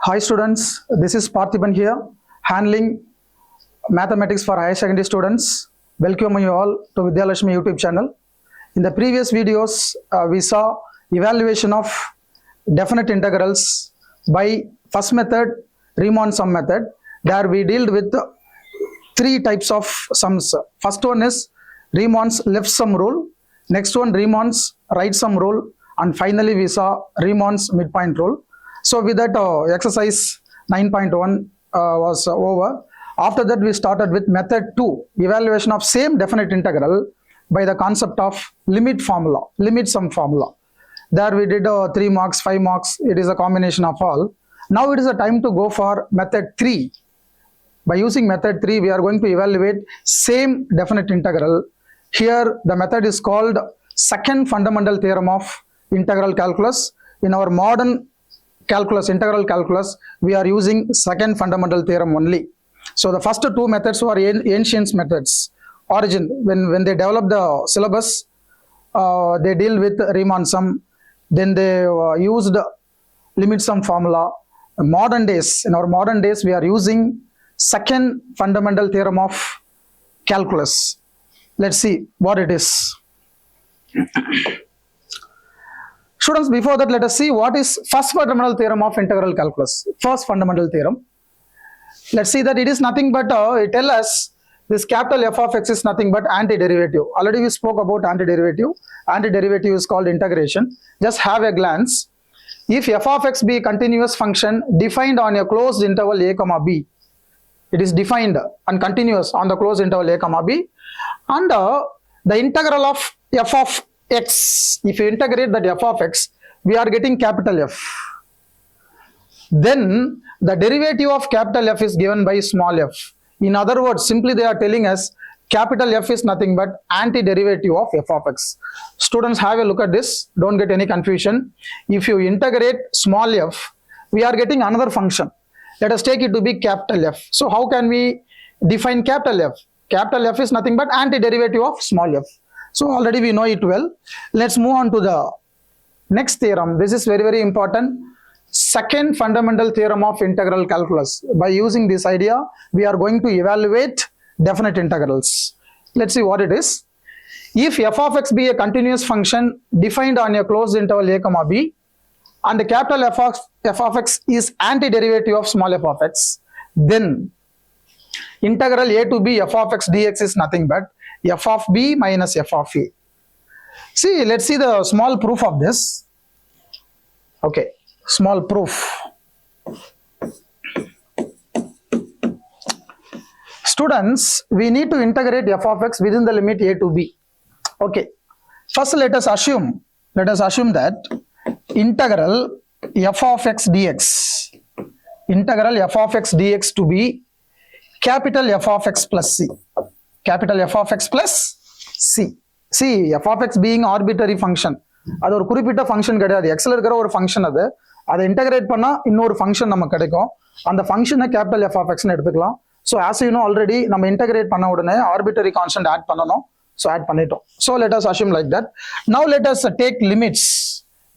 Hi students, this is Parthiban here, handling mathematics for higher secondary students. Welcome you all to Vidyalakshmi YouTube channel. In the previous videos, we saw evaluation of definite integrals by first method, Riemann sum method. There we dealt with three types of sums. First one is Riemann's left sum rule. Next one, Riemann's right sum rule. And finally, we saw Riemann's midpoint rule. So with that, exercise 9.1 was over. After that, we started with method 2, evaluation of same definite integral by the concept of limit formula, limit sum formula. There we did 3 marks, 5 marks. It is a combination of all. Now it is a time to go for method 3. By using method 3, we are going to evaluate same definite integral. Here, the method is called second fundamental theorem of integral calculus. In our modern calculus, integral calculus, we are using second fundamental theorem only. So the first two methods were ancient methods. Origin, when they developed the syllabus, they deal with Riemann sum. Then they used limit sum formula. Modern days, in our modern days, we are using second fundamental theorem of calculus. Let's see what it is. Students, before that, let us see what is first fundamental theorem of integral calculus. First fundamental theorem. Let's see that it is nothing but, it tells us this capital F of x is nothing but antiderivative. Already we spoke about antiderivative. Antiderivative is called integration. Just have a glance. If f of x be a continuous function defined on a closed interval a comma b, it is defined and continuous on the closed interval a comma b, and the integral of f of x, if you integrate that f of x, we are getting capital F. Then the derivative of capital F is given by small f. In other words, simply they are telling us capital F is nothing but antiderivative of f of x. Students, have a look at this. Don't get any confusion. If you integrate small f, we are getting another function. Let us take it to be capital F. So how can we define capital F? Capital F is nothing but antiderivative of small f. So already we know it well. Let's move on to the next theorem. This is very, very important. Second fundamental theorem of integral calculus. By using this idea, we are going to evaluate definite integrals. Let's see what it is. If f of x be a continuous function defined on a closed interval a comma b, and the capital f of x is antiderivative of small f of x, then integral a to b f of x dx is nothing but f of b minus f of a. See, let's see the small proof of this. Okay, small proof. Students, we need to integrate f of x within the limit a to b. Okay, first let us assume that integral f of x dx, integral f of x dx to be capital F of x plus c, capital F of x plus c. See, f of x being arbitrary function, அது ஒரு குறிப்பிட்ட function கிடையாது. எக்ஸ்ல இருக்கிற ஒரு function, அதை integrate பண்ணா இன்னொரு function நமக்கு கிடைக்கும். அந்த ஃபங்க்ஷனை கேபிட்டல் எஃப் ஆஃப் எக்ஸ்னு எடுத்துக்கலாம். So as you know already நம்ம இன்டகிரேட் பண்ண உடனே ஆர்பிட்டரி கான்ஸ்டன்ட் ஆட் பண்ணணும். ஸோ ஆட் பண்ணிட்டோம். So let as assume like that. Now let us take limits.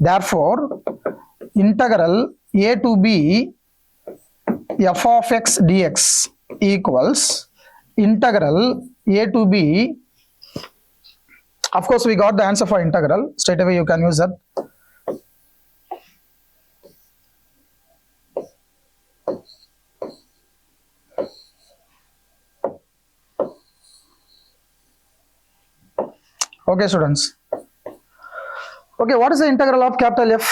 Therefore integral a to b f of x dx equals integral a to b. Of course, we got the answer for integral. Straight away you can use that. Okay, students. Okay, what is the integral of capital F?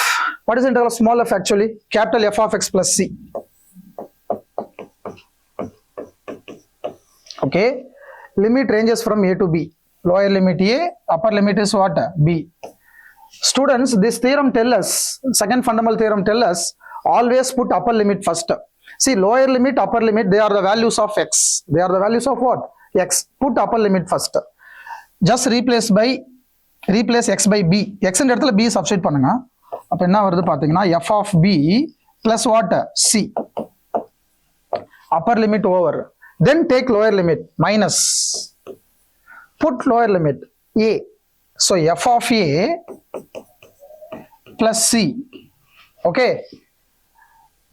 What is the integral of small f actually? Capital F of x plus c. Okay, limit ranges from a to b. Lower limit a, upper limit is what? B. Students, this theorem tells us, second fundamental theorem tells us, always put upper limit first. See, lower limit, upper limit, they are the values of x. They are the values of what? X. Put upper limit first. Just replace x by b. X in இடத்துல b substitute பண்ணுங்க. அப்ப என்ன வருது பாத்தீங்கன்னா f of b plus what? c. Upper limit over. Then take lower limit minus. Put lower limit a. So f of a plus c. Okay.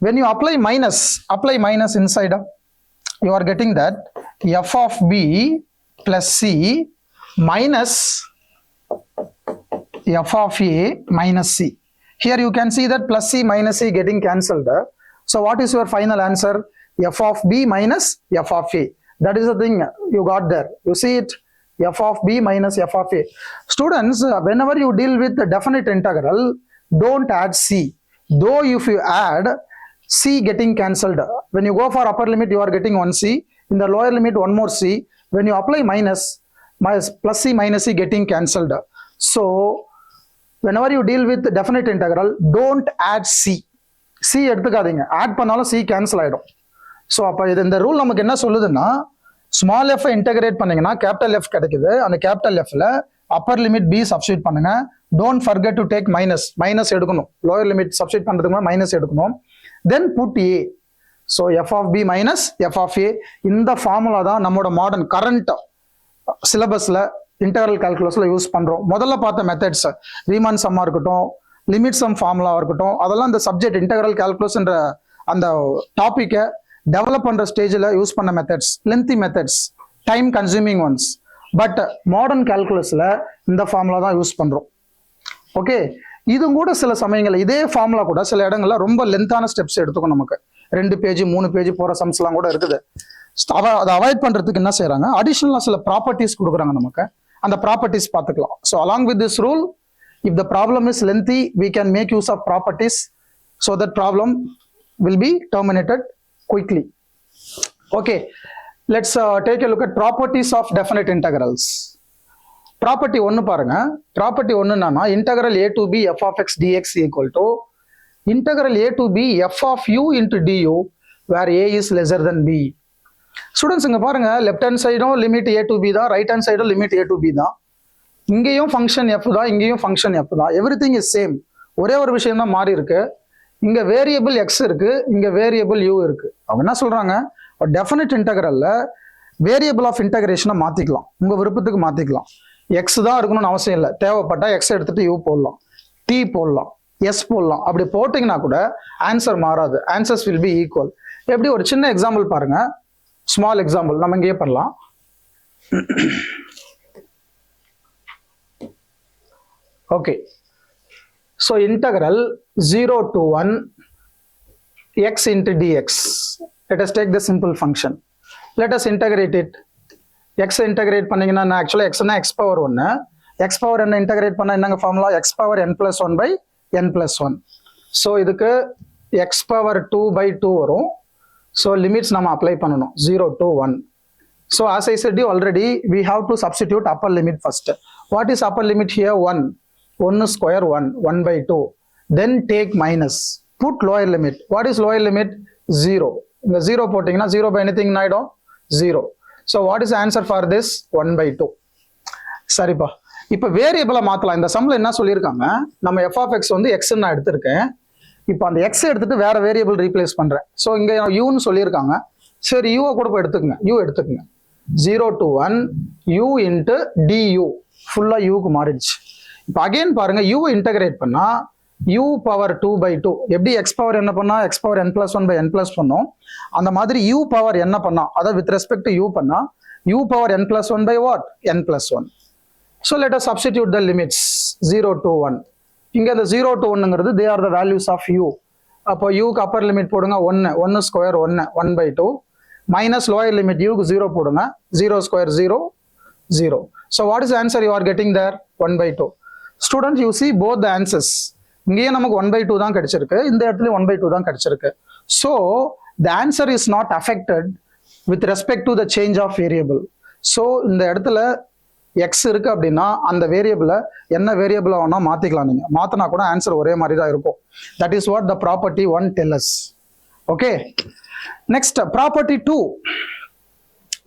when you apply minus inside, you are getting that f of b plus c minus f of a minus c. Here you can see that plus c minus c getting cancelled. So what is your final answer? F of b minus f of a. That is the thing you got there. You see it? F of b minus f of a. Students, whenever you deal with the definite integral, don't add c. Though if you add, c getting cancelled. When you go for upper limit, you are getting 1c. In the lower limit, one more c. When you apply minus plus c minus c getting cancelled. So whenever you deal with the definite integral, don't add c. c எடுத்துக்காதீங்க. add பண்ணாலும் c cancel ஆயிடும். So அப்போ இது இந்த rule நமக்கு என்ன சொல்லுதுன்னா, small F integrate பண்ணீங்கன்னா கேபிட்டல் எஃப் கிடைக்குது. அந்த கேபிட்டல் எஃப்ல அப்பர் லிமிட் பி சப்ஸ்டியூட் பண்ணுங்க. Don't forget to take minus எடுக்கணும். லோயர் லிமிட் சப்ஸ்டியூட் பண்றதுக்கு மைனஸ் எடுக்கணும். Then put A. So F of B minus F of A. இந்த ஃபார்முலா தான் நம்மளோட மாடர்ன் கரண்ட் சிலபஸ்ல இன்டெக்ரல் கால்குலஸ்ல யூஸ் பண்றோம். முதல்ல பார்த்த மெத்தட்ஸ் ரீமான் சம்மா இருக்கட்டும், லிமிட் சம் ஃபார்முலா இருக்கட்டும், அதெல்லாம் இந்த சப்ஜெக்ட் இன்டெக்ரல் கால்குலஸ்ன்ற அந்த டாபிக்கை டெவலப் பண்ற ஸ்டேஜில் யூஸ் பண்ண methods, lengthy methods, time consuming ones. But modern கால்குலஸ்ல இந்த ஃபார்முலா தான் யூஸ் பண்றோம். ஓகே, இது கூட சில சமயங்கள் இதே ஃபார்முலா கூட சில இடங்கள்ல ரொம்ப லென்த்தான ஸ்டெப்ஸ் எடுத்துக்கும். நமக்கு 2 பேஜ் 3 பேஜ் போற சம்ஸ்லாம் கூட இருக்குது. அதை அவாய்ட் பண்றதுக்கு என்ன செய்யறாங்க, அடிஷனலா சில ப்ராப்பர்ட்டிஸ் கொடுக்குறாங்க. நமக்கு அந்த ப்ராப்பர்ட்டிஸ் பார்த்துக்கலாம். So along with this rule, if the problem is lengthy, we can make use of properties so that problem will be terminated quickly. Okay, let's take a look at properties of definite integrals. Property 1 பாருங்க. Property 1 என்னன்னா, integral a to b f of x dx equal to integral a to b f of u into du where a is lesser than b. Students இங்க பாருங்க, left hand சைடும் limit a to b தான், right hand சைடும் limit a to b தான். இங்கேயும் function F தான், இங்கேயும் function F தான். Everything is same. ஒரே ஒரு விஷயம் தான் மாறி இருக்கு. இங்க வேரியபிள் எக்ஸ் இருக்கு, இங்க வேரியபிள் யூ இருக்கு. அவங்க என்ன சொல்றாங்க, டெஃபினிட் இன்டெக்ரல்ல வேரியபிள் ஆஃப் இன்டெகிரேஷனை மாத்திக்கலாம், உங்க விருப்பத்துக்கு மாத்திக்கலாம். எக்ஸ் தான் இருக்கணும்னு அவசியம் இல்லை. தேவைப்பட்டா எக்ஸ் எடுத்துட்டு யூ போடலாம், டி போடலாம், எஸ் போடலாம். அப்படி போட்டீங்கன்னா கூட ஆன்சர் மாறாது. Answers will be equal. எப்படி ஒரு சின்ன எக்ஸாம்பிள் பாருங்க, ஸ்மால் எக்ஸாம்பிள் நம்ம இங்கே பண்ணலாம். Okay, so integral 0 to 1 x into dx. Let us take the simple function. Let us integrate it. X integrate பண்ணீங்கன்னா actually x na x power 1. X power என்ன integrate பண்ணா என்னங்க formula, x power n plus 1 by n plus 1. So இதுக்கு x power 2 by 2 வரும். So limits நம்ம apply பண்ணணும் 0 to 1. So as I said you already, we have to substitute upper limit first. What is upper limit here? 1. 1 square 1 by 2. Then take minus. Put lower limit. What is lower limit? 0. இந்த 0 போட்டீங்கன்னா 0 by anything ஆயிடும் 0. So what is the answer for this? 1 by 2. சரிப்பா, இப்போ வேரியபிளை மாத்தலாம். இந்த சம்ல என்ன சொல்லியிருக்காங்க, நம்ம f of x வந்து x நான் எடுத்திருக்கேன். இப்போ அந்த x எடுத்துட்டு வேற வேரியபிள் ரீப்ளேஸ் பண்றேன். ஸோ இங்க யூன்னு சொல்லியிருக்காங்க. சரி, யூவை கூட போய் எடுத்துக்கங்க, யூ எடுத்துக்கங்க. 0 to 1 u into du ஃபுல்லா யூக்கு மாறிடுச்சு. இப்போ அகைன் பாருங்க, u இன்டகிரேட் பண்ணா u பவர் 2 by 2. எப்படி x பவர் என்ன பண்ணா x power n plus 1 by n plus பண்ணோம், அந்த மாதிரி u பவர் என்ன பண்ணா, அதாவது வித் ரெஸ்பெக்ட் டு u பண்ணா u power n plus 1 by what? n plus 1. So let us substitute the limits 0 to 1. இங்க இந்த 0 to 1ங்கிறது they are the values of u. அப்போ u க்கு அப்பர் லிமிட் போடுங்க 1 square 1 by 2 minus lower limit u க்கு 0 போடுங்க 0 square 0. So what is the answer you are getting there? 1 by 2. Students, you see both the answers. இங்கேயும் நமக்கு 1 by 2 தான் கிடைச்சிருக்கு, இந்த இடத்துல 1 by 2 தான் கிடைச்சிருக்கு. So the answer is not affected with respect to the change of variable. So இந்த இடத்துல x இருக்கு அப்படின்னா அந்த வேரியபிளை என்ன வேரியபிளா வேணா மாத்திக்கலாம். நீங்க மாத்தினா கூட ஆன்சர் ஒரே மாதிரி தான் இருக்கும். That is what the property 1 tells us. Okay, next property 2.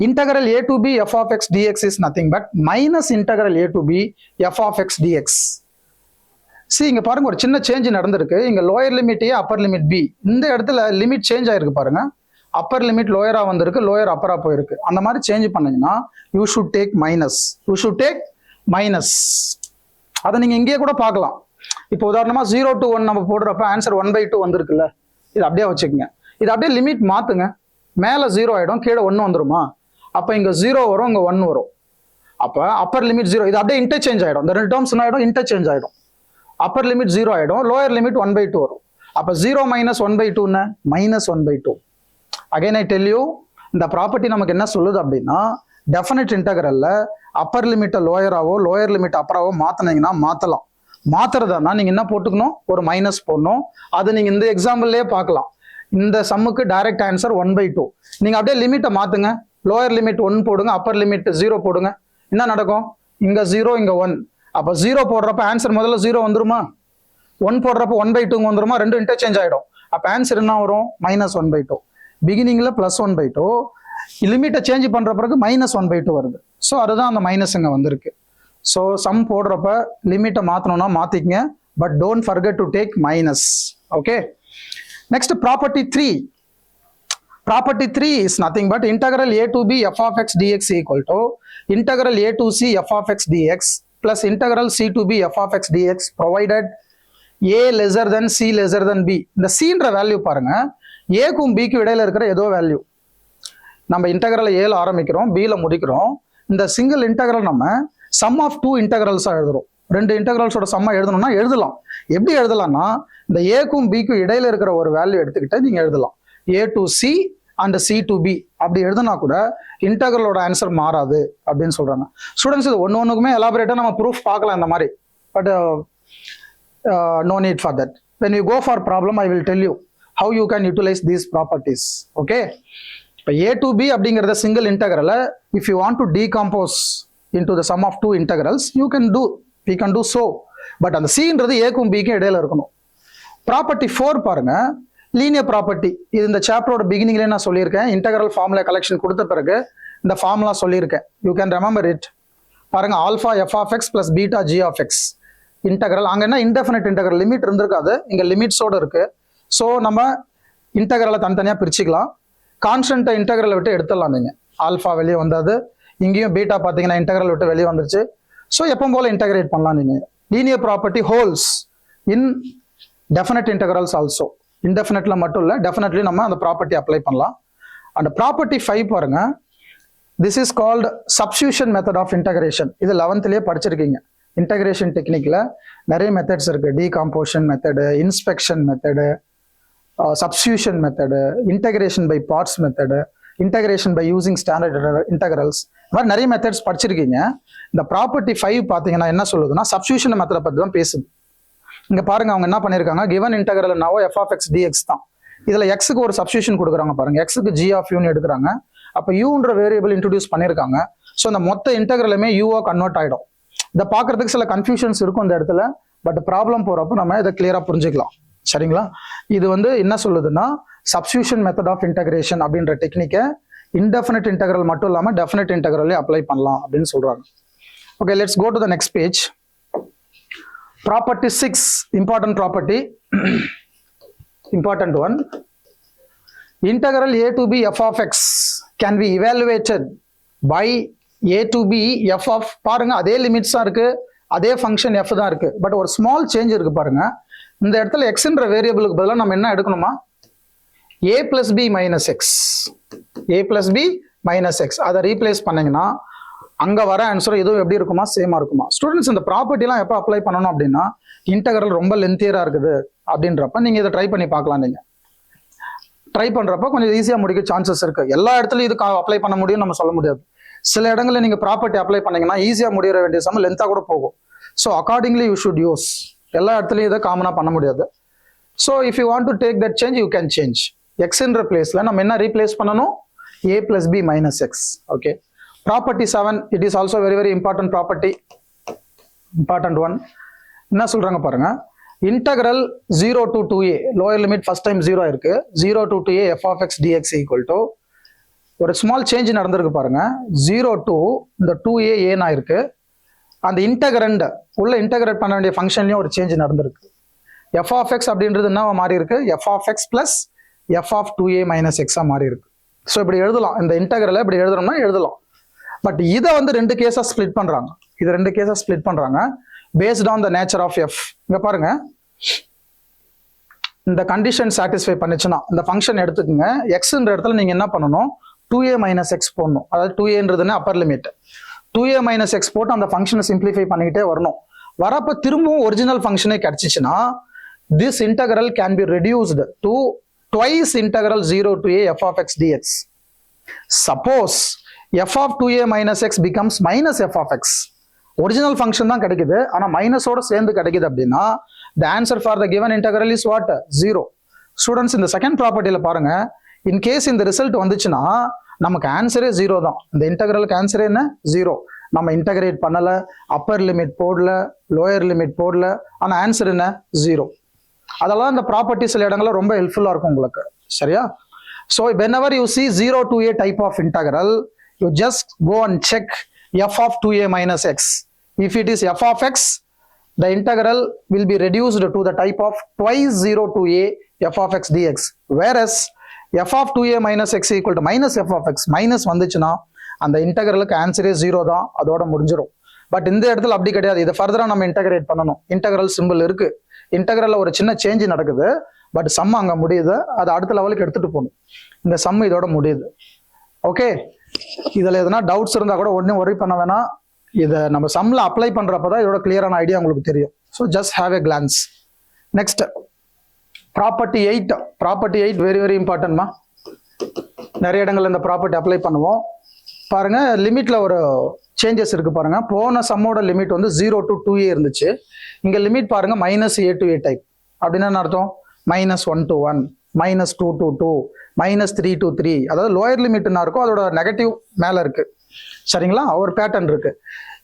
Integral a to b f of x dx is nothing but minus integral a to b f of x dx. See, இங்க பாருங்க ஒரு சின்ன change நடந்திருக்கு. இங்க lower limit a, upper limit b. இந்த இடத்துல limit change ஆயிருக்கு பாருங்க. அப்பர் லிமிட் லோயரா வந்திருக்கு, லோயர் அப்பரா போயிருக்கு. அந்த மாதிரி சேஞ்ச் பண்ணீங்கன்னா யூ ஷுட் டேக் மைனஸ். அதை நீங்க இங்கேயே கூட பார்க்கலாம். இப்போ உதாரணமா 0 to 1 நம்ம போடுறப்ப ஆன்சர் 1 by 2 வந்திருக்குல்ல. இது அப்படியே வச்சுக்கோங்க. இது அப்படியே லிமிட் மாற்றுங்க. மேலே 0 ஆகிடும், கீழே 1 வந்துருமா? அப்போ இங்கே 0 வரும், இங்கே 1 வரும். அப்போ அப்பர் லிமிட் 0. இது அப்படியே இன்டர்சேஞ்ச் ஆகிடும். இந்த 2 டேர்ம்ஸ் என்ன ஆகிடும்? இன்டர்சேஞ்ச் ஆகிடும். அப்பர் லிமிட் 0 ஆகிடும், லோயர் லிமிட் 1/2 வரும். அப்போ 0 minus 1/2 என்ன? -1/2. அகைன் ஐ டெல் யூ, இந்த ப்ராப்பர்ட்டி நமக்கு என்ன சொல்லுது அப்படின்னா, டெஃபினட் இன்டகரல்ல அப்பர் லிமிட்டை லோயராவோ லோயர் லிமிட் அப்பராவோ மாற்றினீங்கன்னா மாற்றலாம். மாற்றுறதுனா நீங்கள் என்ன போட்டுக்கணும்? ஒரு மைனஸ் போடணும். அது நீங்கள் இந்த எக்ஸாம்பிள்லேயே பார்க்கலாம். இந்த சம்முக்கு டைரக்ட் ஆன்சர் 1/2. நீங்கள் அப்படியே லிமிட்டை மாற்றுங்க. லோயர் லிமிட் 1 போடுங்க, அப்பர் லிமிட் 0 போடுங்க. என்ன நடக்கும்? இங்கே 0, இங்கே 1. அப்போ 0 போடுறப்ப ஆன்சர் முதல்ல 0 வந்துருமா? 1 போடுறப்ப 1/2 வந்துருமா? ரெண்டும் இன்டர்சேஞ்ச் ஆகிடும். அப்போ ஆன்சர் என்ன வரும்? -1/2. பிகினிங்ல +1/2, லிமிட்டை சேஞ்ச் பண்ற பிறகு -1/2 வருது. ஸோ அதுதான் அந்த மைனஸ் இங்கே வந்திருக்கு. ஸோ சம் போடுறப்ப லிமிட்டை மாற்றணும்னா மாற்றிக்கங்க, but don't forget to take minus. Okay, next property 3. Property 3 is nothing but integral a to b f of x dx equal to integral a to c f of x dx plus integral c to b f of x dx provided a lesser than c lesser than b. இந்த cன்ற value பாருங்க, a க்கும் b க்கும் இடையில இருக்கிற ஏதோ value. நம்ம integral a ல ஆரம்பிக்கிறோம், b ல முடிக்கிறோம். இந்த சிங்கிள் இன்டகரல் நம்ம சம் ஆஃப் 2 இன்டகரல்ஸா எழுதுறோம். 2 இன்டகரல்ஸோட சம்மா எழுதணும்னா எழுதலாம். எப்படி எழுதலாம்னா, இந்த a க்கும் b க்கும் இடையில இருக்கிற ஒரு வேல்யூ எடுத்துக்கிட்டு நீங்க எழுதலாம். a to c and c to b அப்படி எழுதுனா கூட இன்டகரலோட ஆன்சர் மாறாது அப்படின்னு சொல்றாங்க. ஸ்டூடெண்ட்ஸ் இது ஒன்றுக்குமே எலாபரேட்டா நம்ம ப்ரூஃப் பார்க்கலாம் இந்த மாதிரி, but no need for that. When you go for problem, I will tell you how you can utilize these properties. Okay, இப்போ a to b அப்படிங்கிறத single இன்டகரல if you want to decompose into the sum of 2 integrals, we can do so. But அந்த cன்றது a க்கும் b க்கும் இடையில இருக்கணும். Property 4 பாருங்க, linear property. இது இந்த சாப்டரோட பிகினிங்லேயே நான் சொல்லியிருக்கேன். இன்டகரல் ஃபார்முலா கலெக்ஷன் கொடுத்த பிறகு இந்த ஃபார்முலா சொல்லியிருக்கேன். You can remember it. பாருங்க, alpha F of X plus beta G of X integral. அங்கே என்ன இன்டெஃபினைட் இன்டகரல், லிமிட் இருந்திருக்காது, இங்கே லிமிட்ஸோடு இருக்கு. ஸோ நம்ம இன்டகரலை தனித்தனியாக பிரிச்சுக்கலாம். கான்ஸ்டன்ட்டை இன்டகரலை விட்டு எடுத்துடலாம். நீங்கள் ஆல்ஃபா வெளியே வந்தது, இங்கேயும் பீட்டா பார்த்தீங்கன்னா இன்டகரல் விட்டு வெளியே வந்துருச்சு. ஸோ எப்போ போல இன்டகிரேட் பண்ணலாம். நீங்கள் லீனியர் ப்ராப்பர்ட்டி ஹோல்ஸ் இன் டெஃபினட் இன்டகரல்ஸ் ஆல்சோ. இன்டெஃபினெட்ல மட்டும் இல்லை, டெஃபினெட்லி நம்ம அந்த ப்ராப்பர்ட்டி அப்ளை பண்ணலாம். அந்த ப்ராப்பர்ட்டி 5 பாருங்க, this is called substitution method of integration. இது 11th படிச்சிருக்கீங்க. இன்டகிரேஷன் டெக்னிக்ல நிறைய மெத்தட்ஸ் இருக்கு. Decomposition method, inspection method, substitution method, integration by parts method, integration by using standard integrals, இந்த மாதிரி நிறைய மெத்தட்ஸ் படிச்சிருக்கீங்க. இந்த ப்ராப்பர்ட்டி 5 பார்த்தீங்கன்னா என்ன சொல்லுதுன்னா, சப்ஸ்டியூஷன் மெத்தடை பற்றி தான் பேசுது. இங்க பாருங்க, அவங்க என்ன பண்ணிருக்காங்க, கிவன் இன்டகரல் நாவோ எஃப் ஆஃப் எக்ஸ் டிஎக்ஸ் தான். இதுல எக்ஸுக்கு ஒரு சப்ஸ்டியூஷன் கொடுக்குறாங்க பாருங்க, எக்ஸுக்கு ஜி ஆஃப் யூன்னு எடுக்கிறாங்க. அப்போ யூன்ற வேரியபிள் இன்ட்ரோடியூஸ் பண்ணியிருக்காங்க. ஸோ இந்த மொத்த இன்டகரலுமே யூவா கன்வெர்ட் ஆயிடும். இதை பார்க்கறதுக்கு சில கன்ஃபியூஷன்ஸ் இருக்கும் இந்த இடத்துல, பட் ப்ராப்ளம் போறப்போ நம்ம இதை கிளியரா புரிஞ்சுக்கலாம். சரிங்களா? இது என்ன சொல்லுதுன்னா, சப்ஸ்டியூஷன் மெத்தட் ஆஃப் இன்டகிரேஷன் அப்படின்ற டெக்னிக்கை இன்டெஃபினிட் இன்டகரல் மட்டும் இல்லாமல் டெஃபினிட் இன்டகரலே அப்ளை பண்ணலாம் அப்படின்னு சொல்றாங்க. Okay, let's go to the next page. Property 6, important property, important one. Integral a to b f of x can be evaluated by a to b f of, பாருங்க அதே லிமிட்ஸா இருக்கு, அதே function f தான் இருக்கு, but ஒரு small change இருக்கு பாருங்க. இந்த இடத்துல xன்ற வேரியபிளுக்கு பதிலாக நம்ம என்ன எடுக்கணுமா, a plus b minus x, a plus b minus x அதை ரீப்ளேஸ் பண்ணீங்கன்னா அங்க வர ஆன்சர் இதுவும் எப்படி இருக்குமா, சேமா இருக்குமா. ஸ்டூடெண்ட்ஸ் இந்த ப்ராப்பர்ட்டிலாம் எப்போ அப்ளை பண்ணணும் அப்படின்னா, இன்டகரல் ரொம்ப லென்த்தியரா இருக்குது அப்படின்றப்ப நீங்க இதை ட்ரை பண்ணி பார்க்கலாம். நீங்க ட்ரை பண்றப்ப கொஞ்சம் ஈஸியா முடிக்க சான்சஸ் இருக்கு. எல்லா இடத்துலயும் இது அப்ளை பண்ண முடியும் நம்ம சொல்ல முடியாது. சில இடங்கள்ல நீங்க ப்ராப்பர்ட்டி அப்ளை பண்ணீங்கன்னா ஈஸியா முடிகிற வேண்டிய சம லென்த்தா கூட போகும். So accordingly you should use. எல்லா இடத்துலயும் இதை காமனா பண்ண முடியாது. So if you want to take that change, you can change. எக்ஸ்ன்ற பிளேஸ்ல நம்ம என்ன ரீப்ளேஸ் பண்ணணும், a plus b minus x. Okay, Property 7, it is also very important property, important one. என்ன சொல்றாங்க பாருங்க, integral 0 to 2a, lower limit first time 0 இருக்கு, 0 to 2a f of x dx equal to, ஒரு small change நடந்திருக்கு பாருங்க, 0 to இந்த 2a ஏனா இருக்கு, அந்த இன்டகிரண்ட் உள்ள இன்டகிரேட் பண்ண வேண்டிய ஃபங்க்ஷன்லயும் ஒரு சேஞ்ச் நடந்திருக்கு. f of x அப்படின்றது என்ன மாறி இருக்கு, f of x plus f of 2a minus x மாறி இருக்கு. ஸோ இப்படி எழுதலாம், இந்த இன்டகிரலை இப்படி எழுதணும்னா எழுதலாம். பட் இதை 2 கேஸா ஸ்பிளிட் பண்றாங்க. இது 2 கேஸா ஸ்பிளிட் பண்றாங்க based on the nature of F. இங்க பாருங்க, இந்த கண்டிஷன் சாட்டிஸ்ஃபை பண்ணிச்சுன்னா இந்த ஃபங்க்ஷன் எடுத்துக்கோங்க. எக்ஸ்ன்ற இடத்துல நீங்கள் என்ன பண்ணணும், 2a மைனஸ் எக்ஸ் போடணும். அதாவது 2aன்றதுன்னு upper limit. 2a minus X போட்டு அந்த ஃபங்க்ஷனை சிம்பிளிஃபை பண்ணிக்கிட்டே வரணும். வரப்போ திரும்பவும் ஒரிஜினல் ஃபங்க்ஷனே கிடைச்சிச்சுன்னா this integral can be reduced to twice integral 0 to a f of x dx. Suppose f of 2a minus x becomes minus f of x. Original function தான் கிடைக்குது, ஆனால் மைனஸோட சேர்ந்து கிடைக்குது அப்படின்னா the answer for the given integral is what? 0. Students, இந்த second ப்ராப்பர்ட்டியில் பாருங்க, in case இந்த result வந்துச்சுன்னா நமக்கு ஆன்சரே 0 தான். இந்த இன்டெகிரலுக்கு ஆன்சரே என்ன? 0. நம்ம இன்டகிரேட் பண்ணல, அப்பர் லிமிட் போடல, லோயர் லிமிட் போடல, ஆனால் ஆன்சர் என்ன? 0. அதெல்லாம் இந்த ப்ராப்பர்ட்டி சில இடங்கள்ல ரொம்ப ஹெல்ப்ஃபுல்லா இருக்கும் உங்களுக்கு. சரியா? So whenever you see 0 to a type of integral, you just go and check f of 2a minus x. If it is f of x, the integral will be reduced to the type of twice 0 to a f of x dx. Whereas f of 2a minus x equal to minus f of x, minus வந்துச்சுன்னா அந்த இன்டெகிரலுக்கு ஆன்சரே 0 தான், அதோட முடிஞ்சிடும். But இந்த இடத்துல அப்படி கிடையாது, இதை ஃபர்தரா நம்ம இன்டகிரேட் பண்ணணும். இன்டெகிரல் சிம்பிள் இருக்கு, இன்டெகிரல்ல ஒரு சின்ன சேஞ்ச் நடக்குது, பட் சம் அங்க முடியுது, அதை அடுத்த லெவலுக்கு எடுத்துட்டு போகணும். இந்த சம் இதோட முடியுது. ஓகே, இதுல எதனா டவுட்ஸ் இருந்தா கூட உடனே ஒரி பண்ண வேணாம். இதை நம்ம சம்ல அப்ளை பண்றப்பதான் இதோட கிளியரான ஐடியா உங்களுக்கு தெரியும். So just have a glance. Next property 8. Property 8 very very இம்பார்ட்டன்ட்மா. நிறைய இடங்கள்ல இந்த ப்ராப்பர்ட்டி அப்ளை பண்ணுவோம். பாருங்க, லிமிட்ல ஒரு சேஞ்சஸ் இருக்கு பாருங்க. போன சம்மோட லிமிட் வந்து 0 to 2a இருந்துச்சு. இங்க லிமிட் பாருங்க -a to a டைப். அப்படின்னா என்ன அர்த்தம்? -1 to 1, -2 to 2, -3 to 3. அதாவது லோயர் லிமிட் என்ன இருக்கோ அதோட நெகட்டிவ் மேல இருக்கு. சரிங்களா? ஒரு பேட்டர்ன் இருக்கு.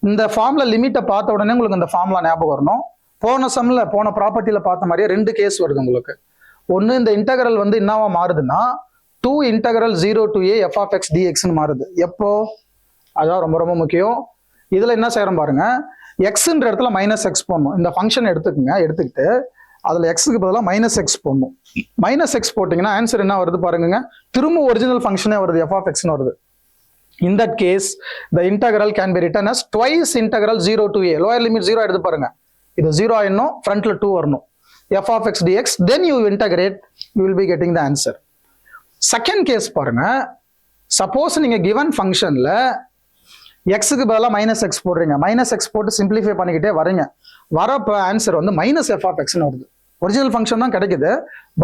இந்த ஃபார்ம்ல லிமிட்டை பார்த்த உடனே உங்களுக்கு இந்த ஃபார்ம்ல ஞாபகம் வரணும். போன சம்ல போன ப்ராப்பர்ட்டியில பார்த்த மாதிரியே 2 கேஸ் வருது உங்களுக்கு. ஒன்னு, இந்த இன்டெகிரல் வந்து என்னவா மாறுதுன்னா 2 integral 0 to a f of x dx மாறுது. எப்போ? அதான் ரொம்ப ரொம்ப முக்கியம். இதுல என்ன செய்யறோம் பாருங்க, எக்ஸ்ன்ற இடத்துல -x போடணும். இந்த ஃபங்க்ஷன் எடுத்துக்கோங்க, எடுத்துக்கிட்டு அதுல எக்ஸுக்கு பதிலாக -x போடணும். -x போட்டீங்கன்னா ஆன்சர் என்ன வருது பாருங்க, திரும்ப ஒரிஜினல் ஃபங்க்ஷனே வருது, f of x வருது. In that case, the integral can be written as twice integral 0 to a. Lower limit 0 எடுத்து பாருங்க, இது 0 ஆயிடணும், ஃப்ரண்ட்ல 2 வரணும். f of x dx, then you integrate, you will be getting the answer. Second case பாருங்க, suppose நீங்க given ஃபங்க்ஷன்ல எக்ஸுக்கு பதிலாக -x போடுறீங்க, -x போட்டு சிம்பிளிஃபை பண்ணிக்கிட்டே வரீங்க. வரப்போ ஆன்சர் வந்து -f of x வருது. ஒரிஜினல் ஃபங்க்ஷன் தான் கிடைக்குது,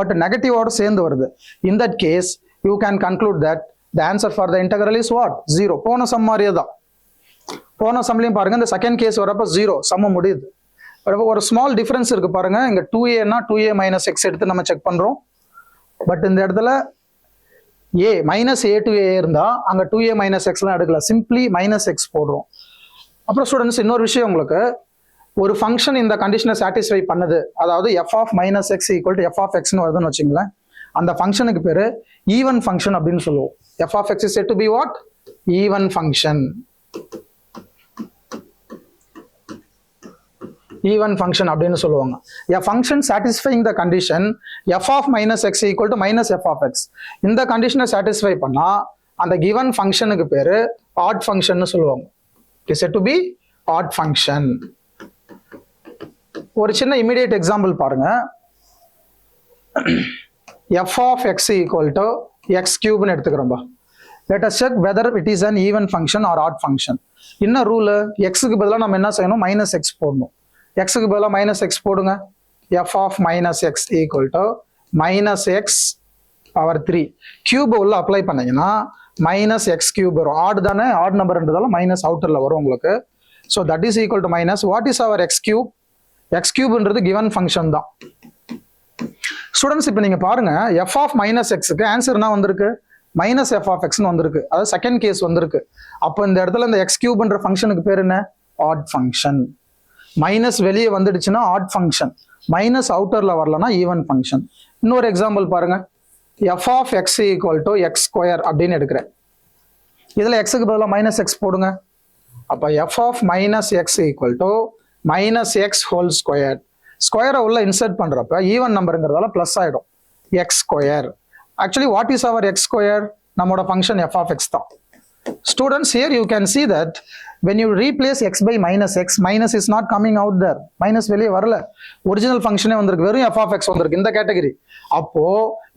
பட் நெகட்டிவோட சேர்ந்து வருது. In that case you can conclude that the answer for the integral is what? 0. போன சம் மாதிரியே தான். போன சம்லையும் பாருங்க, இந்த செகண்ட் கேஸ் வரப்போ 0, சம்ம முடியுது. ஒரு ஸ்மால் டிஃபரன்ஸ் இருக்கு பாருங்க. இங்க 2a னா 2a minus x எடுத்து நம்ம செக் பண்றோம். பட் இந்த இடத்துல a -a to a இருந்தா அங்க 2a minus x எல்லாம் எடுக்கல, சிம்பிளி -x போடுறோம். அப்புறம் ஸ்டூடெண்ட்ஸ், இன்னொரு விஷயம், உங்களுக்கு ஒரு ஃபங்க்ஷன் இந்த கண்டிஷனை சாட்டிஸ்ஃபை பண்ணுது, அதாவது f of -x equal to f of x னு வருதுன்னு வச்சுங்களேன், அந்த ஃபங்க்ஷனுக்கு பேரு ஈவன் ஃபங்க்ஷன் அப்படின்னு சொல்லுவோம். f of x is said to be what? Even function. Even function அப்படின்னு சொல்லுவாங்க. a function satisfying the condition f of -x equal to -f of x. இந்த கண்டிஷனை சாட்டிஸ்ஃபை பண்ணா அந்த given ஃபங்க்ஷனுக்கு பேரு ஆட் ஃபங்க்ஷன் சொல்லுவாங்க. It is said to be odd function. ஒரு சின்ன இமிடியேட் எக்ஸாம்பிள் பாருங்க. f of x equal to x cube னு எடுத்துக்கிறோம்பா. Let us check whether it is an even function or odd function. என்ன rule? xக்கு பதிலாக நம்ம என்ன செய்யணும்? -x போடணும். xக்கு பதிலாக -x போடுங்க. f of -x equal to -x power 3 cube உள்ள அப்ளை பண்ணீங்கன்னா -x cube வரும். ஆட் தானே, ஆட் நம்பர்ன்றதால மைனஸ் அவுட்டர்ல வரும் உங்களுக்கு. So that is equal to minus what is our x cube? x cubeன்றது கிவன் ஃபங்க்ஷன் தான். ஸ்டூடெண்ட்ஸ், இப்போ நீங்க பாருங்க, f of -xக்கு ஆன்சர் என்ன வந்திருக்கு? -f of x வந்திருக்கு. அதாவது செகண்ட் கேஸ் வந்திருக்கு. அப்போ இந்த இடத்துல இந்த x cubeன்ற ஃபங்க்ஷனுக்கு பேர் என்ன? Add function. மைனஸ் வெளியே வந்துடுச்சுன்னா ஆட் ஃபங்க்ஷன், மைனஸ் அவுட்டர்ல வரலன்னா ஈவன் ஃபங்க்ஷன். இன்னொரு எக்ஸாம்பிள் பாருங்க, f of x equal to x square அப்படின்னு எடுக்கிறேன். இதுல xக்கு பதிலாக -x போடுங்க. அப்ப f of -x equal to -x whole square. ஸ்கொயரை உள்ள இன்சர்ட் பண்றப்ப ஈவன் நம்பருங்கிறதால பிளஸ் ஆயிடும். x square. Actually what is our x square? நம்மளோட ஃபங்க்ஷன் f of x தான். students, here you can see that when you replace x by minus is not coming out there. Minus வெளியே வரல. Original function வந்திருக்கு, வெறும் f of x வந்திருக்கு இந்த category. அப்போ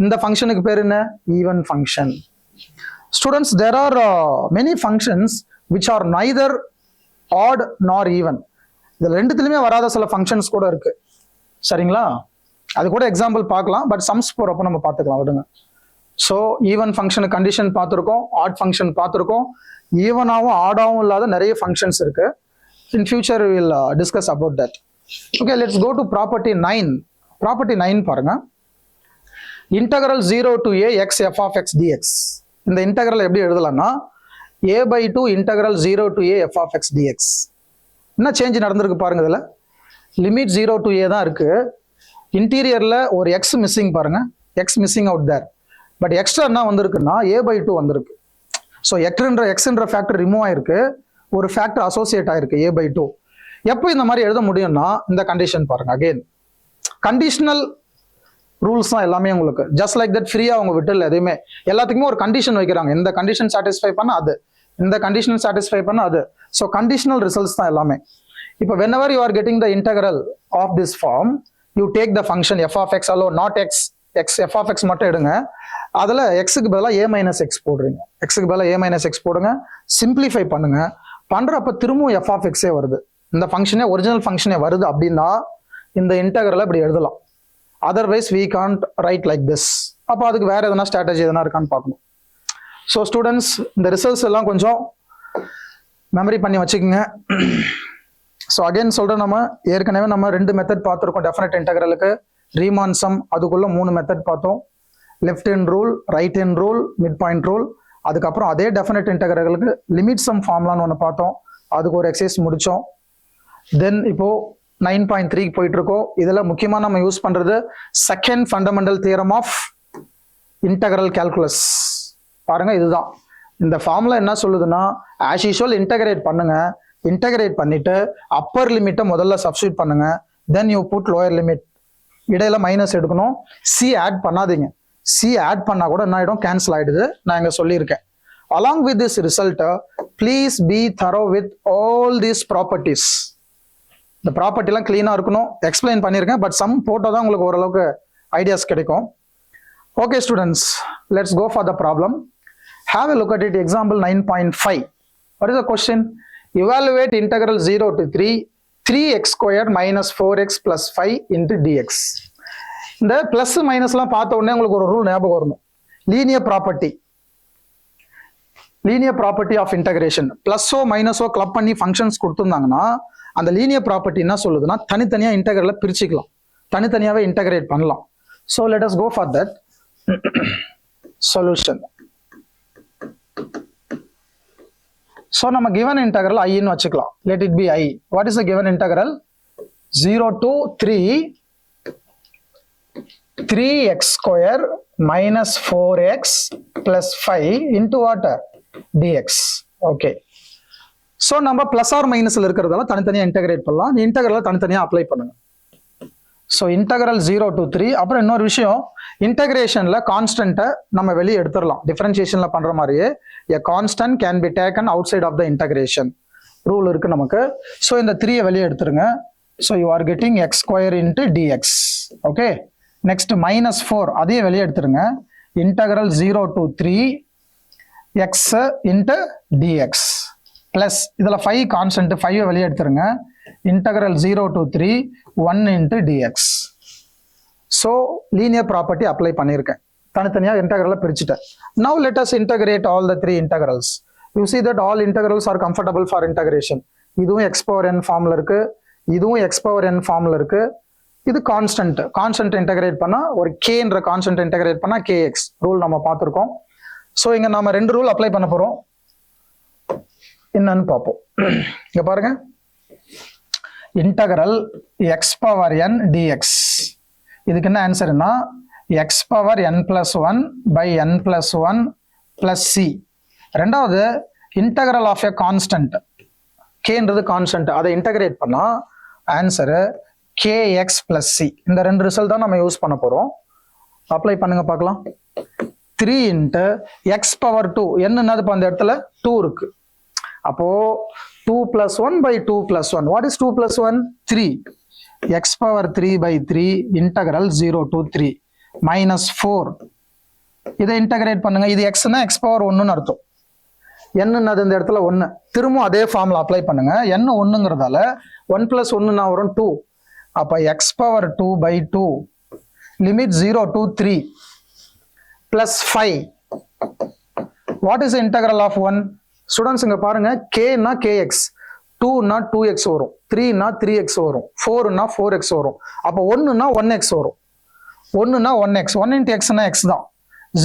இந்த ஃபங்க்ஷனுக்கு பேர் என்ன? Even function. Students, there are many functions which are neither odd nor even. இதுல ரெண்டுத்துலயுமே வராத சில ஃபங்க்ஷன்ஸ் கூட இருக்கு. சரிங்களா? அது கூட எக்ஸாம்பிள் பார்க்கலாம், பட் சம்ஸ் போறப்ப நம்ம பார்த்துக்கலாம் விடுங்க. ஸோ ஈவன் ஃபங்க்ஷன் கண்டிஷன் பார்த்துருக்கோம், ஆட் ஃபங்க்ஷன் பார்த்துருக்கோம், ஈவனாகவும் ஆடாவும் இல்லாத நிறைய ஃபங்க்ஷன்ஸ் இருக்கு. In future will discuss about that. Okay, let's go to property 9. Property 9 பாருங்க. Integral 0 to a x f of x dx. இந்த இன்டகரல் எப்படி எழுதலாம்னா a/2 integral 0 to a f of x dx. என்ன சேஞ்ச் நடந்திருக்கு பாருங்க. இதுல limit 0 to a தான் இருக்கு. இன்டீரியர்ல ஒரு x மிஸ்ஸிங் பாருங்க, x missing out there. But extra என்ன வந்திருக்குன்னா a/2 வந்திருக்கு. ஸோ எக்ஸ்ன்ற ஃபேக்டர் ரிமூவ் ஆயிருக்கு, ஒரு ஃபேக்டர் அசோசியேட் ஆயிருக்கு a/2. எப்போ இந்த மாதிரி எழுத முடியும்னா இந்த கண்டிஷன் பாருங்க. அகெயின் கண்டிஷனல் ரூல்ஸ் தான் எல்லாமே உங்களுக்கு. ஜஸ்ட் லைக் தட் ஃப்ரீயா அவங்க விட்டுல எதுவுமே, எல்லாத்துக்குமே ஒரு கண்டிஷன் வைக்கிறாங்க. இந்த கண்டிஷன் சாட்டிஸ்ஃபை பண்ண அது, இந்த கண்டிஷன் சாட்டிஸ்ஃபை பண்ண அது. ஸோ கண்டிஷனல் ரிசல்ட்ஸ் தான் எல்லாமே. இப்போ whenever you are getting the integral of this form, you take the function f of x alone, not x f of x மட்டும் எடுங்க. அதில் எக்ஸுக்கு பதிலாக a minus x போடுறீங்க, எக்ஸுக்கு பதிலாக a minus x போடுங்க, சிம்பிளிஃபை பண்ணுங்க. பண்றப்ப திரும்பவும் f of x வருது, இந்த ஃபங்க்ஷனே ஒரிஜினல் ஃபங்க்ஷனே வருது. அப்படின்னா இந்த இன்டகரலை இப்படி எழுதலாம். Otherwise we can't write like this. அப்போ அதுக்கு வேற எதனா ஸ்ட்ராட்டஜி எதனா இருக்கான்னு பார்க்கணும். ஸோ ஸ்டூடெண்ட்ஸ், இந்த ரிசல்ட்ஸ் எல்லாம் கொஞ்சம் மெமரி பண்ணி வச்சுக்கோங்க. ஸோ அகைன் சொல்கிறேன், நம்ம ஏற்கனவே நம்ம 2 மெத்தட் பார்த்துருக்கோம் டெஃபினட் இன்டகரலுக்கு. ரீமான் சம், அதுக்குள்ள 3 மெத்தட் பார்த்தோம். Left hand rule, right hand rule, mid point rule. அதுக்கப்புறம் அதே டெஃபினட் இன்டகரலுக்கு லிமிட் சம் ஃபார்முலான்னு ஒன்று பார்த்தோம், அதுக்கு ஒரு எக்ஸசைஸ் முடித்தோம். தென் இப்போ 9.3 போயிட்டு இருக்கோம். இதில் முக்கியமாக நம்ம யூஸ் பண்ணுறது second fundamental theorem of integral calculus. பாருங்க, இதுதான் இந்த ஃபார்முலா என்ன சொல்லுதுன்னா, ஆஸ் யூஷுவல் இன்டகிரேட் பண்ணுங்க. இன்டகிரேட் பண்ணிட்டு அப்பர் லிமிட்டை முதல்ல சப்ஸ்டியூட் பண்ணுங்க, then you put lower limit. இடையில மைனஸ் எடுக்கணும், சி ஆட் பண்ணாதீங்க. சி ஆட் பண்ணா கூட என்ன ஆயிடும், கேன்சல் ஆயிடுது. நான் இங்க சொல்லியிருக்கேன். Along with this result, please be thorough with all these properties. இந்த ப்ராப்பர்ட்டிலாம் கிளீனா இருக்கணும், எக்ஸ்பிளைன் பண்ணியிருக்கேன். பட் சம் போட்டோ தான் உங்களுக்கு ஓரளவுக்கு ஐடியாஸ் கிடைக்கும். Okay students, let's go for the problem. Have a look at it. Example 9.5. What is the question? Evaluate integral 0 to 3x squared minus 4x plus 5 into dx. இந்த plus மைனஸ்லாம் பார்த்த உடனே உங்களுக்கு ஒரு ரூல் ஞாபகம் வரணும். Linear property of integration. பிளஸோ மைனஸோ கிளப் பண்ணி ஃபங்க்ஷன்ஸ் கொடுத்துருந்தாங்கன்னா அந்த லீனியர் ப்ராப்பர்ட்டி என்ன சொல்லுதுன்னா, தனித்தனியாக இன்டகிரலை பிரிச்சுக்கலாம், தனித்தனியாகவே இன்டகிரேட் பண்ணலாம். So let us go for that. Solution. So நம்ம given integral I ன்னு வச்சுக்கலாம். Let it be I. What is the given integral? 0 to 3x square minus 4x plus 5 into what? dx. Okay. So நம்ம plus or minusல இருக்கிறதால தனித்தனியா integrate பண்ணலாம். இன்டகிரலை தனித்தனியா apply பண்ணுங்க. So integral 0 to 3. அப்புறம் இன்னொரு விஷயம், இன்டகிரேஷன்ல கான்ஸ்டன்ட்டை நம்ம வெளியே எடுத்துடலாம். டிஃபரன்சியேஷன்ல பண்ற மாதிரியே a constant can be taken outside of the integration rule இருக்கு நமக்கு. ஸோ இந்த 3 வெளியே எடுத்துருங்க. So you are getting X square into dx. Okay, next -4 அதையும் வெளியே எடுத்துருங்க. Integral 0 to 3x into dx plus இதில் 5 கான்ஸ்டன்ட் 5 வெளியே எடுத்துருங்க. integral 0 to 3 1 into dx. So linear property apply பண்ணிருக்கேன், தனித்தனியா இன்டகிரலை பிரிச்சுட்டேன். Now let us integrate all the 3 integrals. You see that all integrals are comfortable for integration. இதுவும் x power n ஃபார்ம்ல இருக்கு, இதுவும் x power n ஃபார்ம்ல இருக்கு. இது கான்ஸ்டன்ட் இன்டகிரேட் பண்ணா ஒரு kன்ற கான்ஸ்டன்ட் இன்டகிரேட் பண்ணா kx ரூல் நம்ம பார்த்துருக்கோம். ஸோ இங்க நம்ம 2 ரூல் அப்ளை பண்ண போறோம். என்னன்னு பார்ப்போம். இங்க பாருங்க, integral x power n dx. இதுக்கு என்ன ஆன்சர்னா x power n plus 1 by n plus 1 plus c. ரெண்டாவது integral of a constant, kன்றது கான்ஸ்டன்ட், அதை இன்டகிரேட் பண்ணா ஆன்சர் kx plus c. இந்த 2 ரிசல்ட் தான் நம்ம யூஸ் பண்ண போறோம். அப்ளை பண்ணுங்க பார்க்கலாம். 3 into x power 2. என்னது அந்த இடத்துல 2 இருக்கு. அப்போ 2 plus 1 by 2 plus 1. What is 2 plus 1? 3. x power 3 by 3 integral 0 to 3 minus 4. இதை இன்டகிரேட் பண்ணுங்க. இது x னா x power 1 அர்த்தம். என்னது இந்த இடத்துல 1. திரும்ப அதே ஃபார்முலா அப்ளை பண்ணுங்க. n 1ங்கிறதால 1 plus 1 னா வரும் 2. அப்ப x power 2 by 2 limit 0 to 3 plus 5. What is the integral of 1? Students இங்க பாருங்க, k னா kx, 2 னா 2x வரும், 3 னா 3x வரும், 4 னா 4x வரும். அப்ப 1 னா 1x வரும். 1 னா 1x, 1 into x னா x தான்.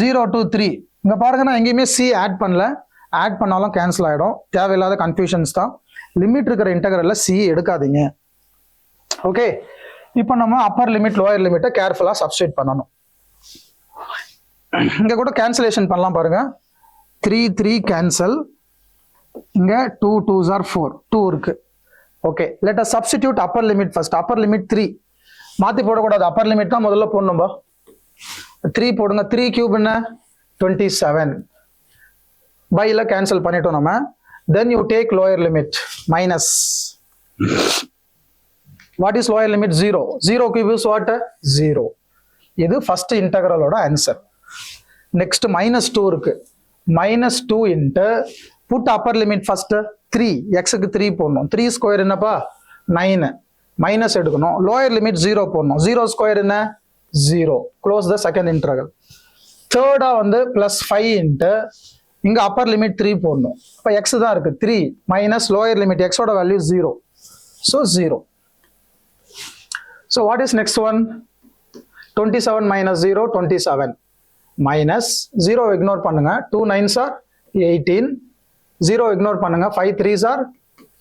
0 to 3. இங்க பாருங்க, நான் எங்கேயுமே c ஆட் பண்ணல. ஆட் பண்ணாலும் கேன்சல் ஆயிடும். தேவையில்லாத கன்ஃபியூஷன்ஸ் தான். லிமிட் இருக்கிற இன்டெகிரல்ல c எடுக்காதீங்க. ஓகே, இப்போ நம்ம அப்பர் லிமிட் லோயர் லிமிட்டை கேர்ஃபுல்லா சப்ஸ்டிட்யூட் பண்ணணும். இங்க கூட கேன்சலேஷன் பண்ணலாம் பாருங்க. 3 3 கேன்சல். இங்க 2 2s are 4, 2 இருக்கு. Okay, let us substitute upper limit first. upper limit 3 மாத்தி போடக்கூடாது. upper limit தான் முதல்ல போடணும்பா. 3 போடுங்க. 3 cube என்ன 27. பைல கேன்சல் பண்ணிட்டோம் நம்ம. then you take lower limit minus. what is lower limit? 0. 0 cube is what? 0. இது first integralோட ஆன்சர். next minus 2 இருக்கு. minus 2 into put upper limit first 3. x க்கு 3 போடணும். 3 ஸ்கொயர் என்னப்பா 9. மைனஸ் எடுக்கணும். lower limit 0 போடணும். 0 ஸ்கொயர் என்ன 0. close the second integral. தேர்டா வந்து plus 5 into இங்க upper limit 3 போடணும். அப்ப x தான் இருக்கு 3 minus lower limit x ஓட value 0. so 0. so what is next one? 27 minus 0 27 minus 0 ignore பண்ணுங்க. 2 9s are 18. 0 ignore பண்ணுங்க. 5 3s are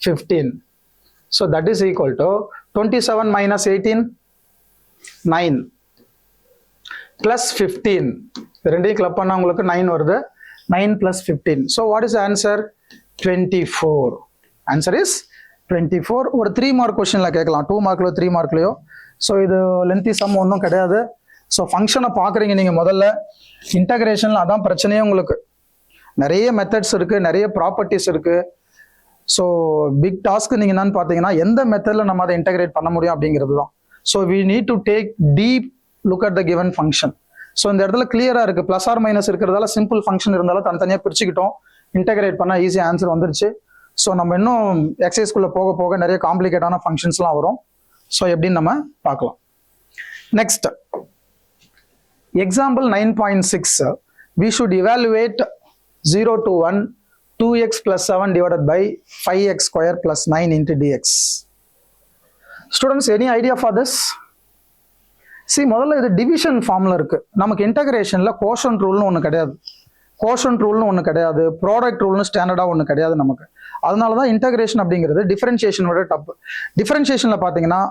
15. so that is equal to 27 minus 18 9 plus 15. ரெண்டையும் club பண்ணா உங்களுக்கு 9 வருது. 9 plus 15. so what is the answer? 24. answer is 24. ஒரு 3 mark கொஸ்டின்ல கேட்கலாம். 2 மார்க்லயோ 3 மார்க்லயோ. so இது லென்த்தி சம் ஒன்றும் கிடையாது. ஸோ ஃபங்க்ஷனை பார்க்குறீங்க நீங்கள் முதல்ல. இன்டகிரேஷனில் அதான் பிரச்சனையே உங்களுக்கு. நிறைய மெத்தட்ஸ் இருக்குது, நிறைய ப்ராப்பர்ட்டிஸ் இருக்குது. ஸோ பிக் டாஸ்க் நீங்கள் என்னன்னு பார்த்தீங்கன்னா எந்த மெத்தடில் நம்ம அதை இன்டகிரேட் பண்ண முடியும் அப்படிங்கிறது தான். So we need to take deep look at the given function. So இந்த இடத்துல கிளியராக இருக்குது. ப்ளஸ் ஆர் மைனஸ் இருக்கிறதால சிம்பிள் ஃபங்க்ஷன் இருந்தாலும் தனித்தனியாக பிரிச்சுக்கிட்டோம். இன்டகிரேட் பண்ணால் ஈஸியாக ஆன்சர் வந்துருச்சு. ஸோ நம்ம இன்னும் எக்ஸசைஸ்குள்ளே போக போக நிறைய காம்ப்ளிகேட்டான ஃபங்க்ஷன்ஸ்லாம் வரும். ஸோ எப்படின்னு நம்ம பார்க்கலாம். Next example 9.6. we should evaluate 0 to 1 2x plus 7 divided by 5x square plus 9 into dx. Students, any idea for this? see முதல்ல இது டிவிஷன் ஃபார்ம்ல இருக்கு. நமக்கு இன்டகிரேஷன்ல கோஷன்ட் ரூல்னு ஒன்று கிடையாது. கோஷன்ட் ரூல்னு ஒன்று கிடையாது. ப்ராடக்ட் ரூல்னு ஸ்டாண்டர்டா ஒன்று கிடையாது நமக்கு. அதனால தான் இன்டகிரேஷன் அப்படிங்கிறது டிஃபரன்ஷியேஷனோட டப்பு. டிஃபரன்ஷியேஷன்ல பார்த்தீங்கன்னா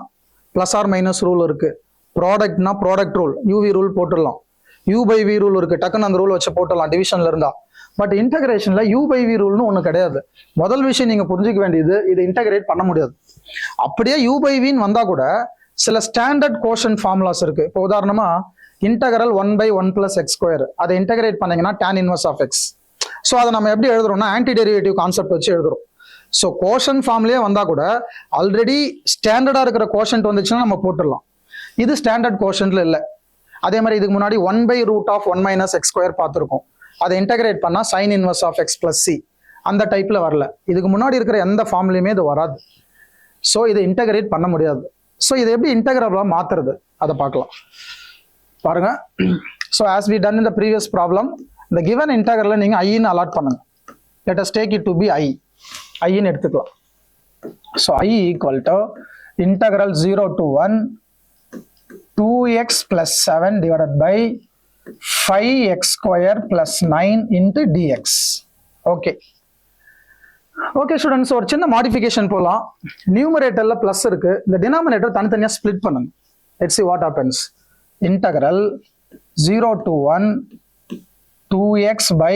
பிளஸ் ஆர் மைனஸ் ரூல் இருக்கு. ப்ராடக்ட்னா ப்ராடக்ட் ரூல், யூவி ரூல் போட்டுடலாம். யூ பை வி ரூல் இருக்கு, டக்குன்னு அந்த ரூல் வச்சு போட்டுடலாம் டிவிஷன்ல இருந்தா. பட் இன்டகிரேஷன்ல யூ பை வி ரூல்னு ஒன்று கிடையாது. முதல் விஷயம் நீங்க புரிஞ்சுக்க வேண்டியது, இது இன்டகிரேட் பண்ண முடியாது. அப்படியே யூ பை வின்னு வந்தா கூட சில ஸ்டாண்டர்ட் கோஷன் ஃபார்முலாஸ் இருக்கு. இப்போ உதாரணமா integral 1 by 1 plus x square, அதை இன்டகிரேட் பண்ணீங்கன்னா tan inverse of x. So அதை நம்ம எப்படி எழுதுறோம்னா ஆன்டி டெரிவேட்டிவ் கான்செப்ட் வச்சு எழுதுறோம். ஸோ கோஷன் ஃபார்ம்லயே வந்தா கூட ஆல்ரெடி ஸ்டாண்டர்டா இருக்கிற கோஷன்ட் வந்துச்சுன்னா நம்ம போட்டுடலாம். இது ஸ்டாண்டர்ட் கோஷன்ட்ல இல்லை. அதே மாதிரி இதுக்கு முன்னாடி 1 by root of 1 minus x square பார்த்துருக்கோம். அதை இன்டகிரேட் பண்ணா sin inverse of x plus c அந்த டைப்ல வரல. இதுக்கு முன்னாடி இருக்கிற எந்த ஃபார்ம்லயுமே இது வராது. ஸோ இதை இன்டகிரேட் பண்ண முடியாது. ஸோ இதை எப்படி இன்டகிரலா மாத்துறது அதை பார்க்கலாம். பாருங்க. So as we done in the previous problem, இந்த given integral நீங்க i ன்னு அலாட் பண்ணுங்க. let us take it to be i. i ன்னு எடுத்துக்கலாம். So i equal to integral 0 to 1 2x plus 7 divided by 5x square plus 9 into dx. okay. Okay students, ஒரு சின்ன modification போகலாம். நியூமரேட்டர்ல plus இருக்கு. இந்த டினாமினேட்டர் தனித்தனியா ஸ்பிளிட் பண்ணுங்க. Let's see what happens. integral 0 to 1 2x by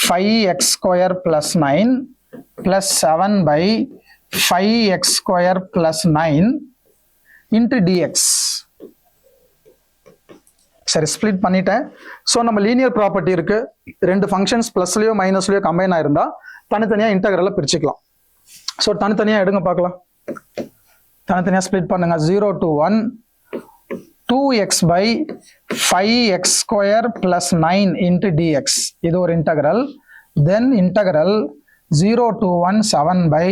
5x square plus 9 plus 7 by 5x square plus 9 into dx. சரி, split பண்ணிட்டேன். So நம்ம லீனியர் ப்ராப்பர்ட்டி இருக்கு, ரெண்டு ஃபங்க்ஷன்ஸ் ப்ளஸ்லயோ மைனஸ்லயோ கம்பைன் ஆயிருந்தா தனித்தனியா இன்டெக்ரலை பிரிச்சுக்கலாம். ஸோ தனித்தனியா எடுங்க பார்க்கலாம். தனித்தனியா ஸ்ப்ளிட் பண்ணுங்க. 0 to 1 2x by 5x square plus 9 into dx, இது ஒரு integral. Then integral 0 to 1 7 by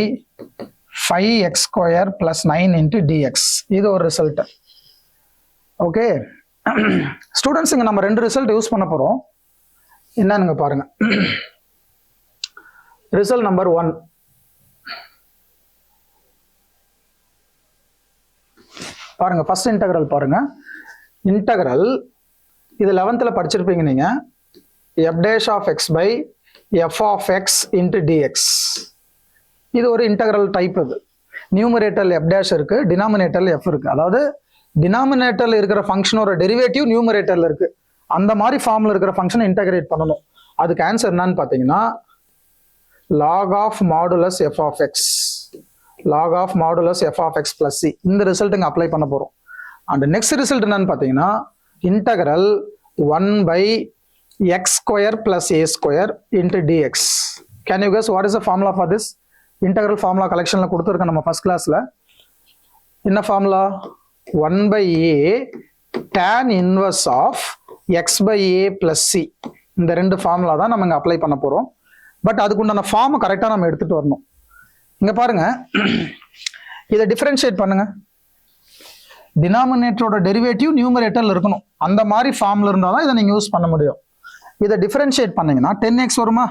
5x square plus 9 into dx, இது ஒரு ரிசல்ட். ஓகே ஸ்டூடெண்ட்ஸ், இங்க நம்ம ரெண்டு ரிசல்ட் யூஸ் பண்ண போறோம். என்னன்னு பாருங்க. ரிசல்ட் நம்பர் 1, பாருங்க. ஃபர்ஸ்ட் இன்டெக்ரல் பாருங்க. இன்டெக்ரல் இது 11th படிச்சிருப்பீங்க நீங்க. f dash of x by f of x into dx, இது ஒரு இன்டெக்ரல் டைப். இது நியூமரேட்டர்ல f dash இருக்கு, டினாமினேட்டர்ல f இருக்கு. அதாவது டினாமினேட்டர்ல இருக்கிற ஃபங்க்ஷனோட டெரிவேட்டிவ் நியூமரேட்டர்ல இருக்கு. அந்த மாதிரி ஃபார்ம்ல இருக்கிற ஃபங்க்ஷனை இன்டெகிரேட் பண்ணணும். அதுக்கு ஆன்சர் என்னன்னு பாத்தீங்கன்னா log of modulus f of x, log of modulus f of x plus c. இந்த ரிசல்ட் இங்க அப்ளை பண்ண போறோம். அண்ட் நெக்ஸ்ட் ரிசல்ட் என்னன்னு பாத்தீங்கன்னா integral 1 by x square plus a square into dx. Can you guess what is the formula for this? Integral formula collectionல கொடுத்திருக்கோம் நம்ம first கிளாஸ்ல. என்ன formula? 1 by a tan inverse of x by a plus c. இந்த ரெண்டு formula தான் நம்ம இங்க apply பண்ண போறோம். பட் அதுக்குண்டான ஃபார்மை கரெக்டா நம்ம எடுத்துட்டு வரணும். இங்க பாருங்க, இதை டிஃபரன்ஷியேட் பண்ணுங்க. டினாமினேட்டரோட டெரிவேட்டிவ் நியூமரேட்டர்ல இருக்கணும். அந்த மாதிரி ஃபார்ம்ல இருந்தால் தான் இதை நீங்க யூஸ் பண்ண முடியும். இதை டிஃபரன்ஷியேட் பண்ணீங்கன்னா 10x வருமா?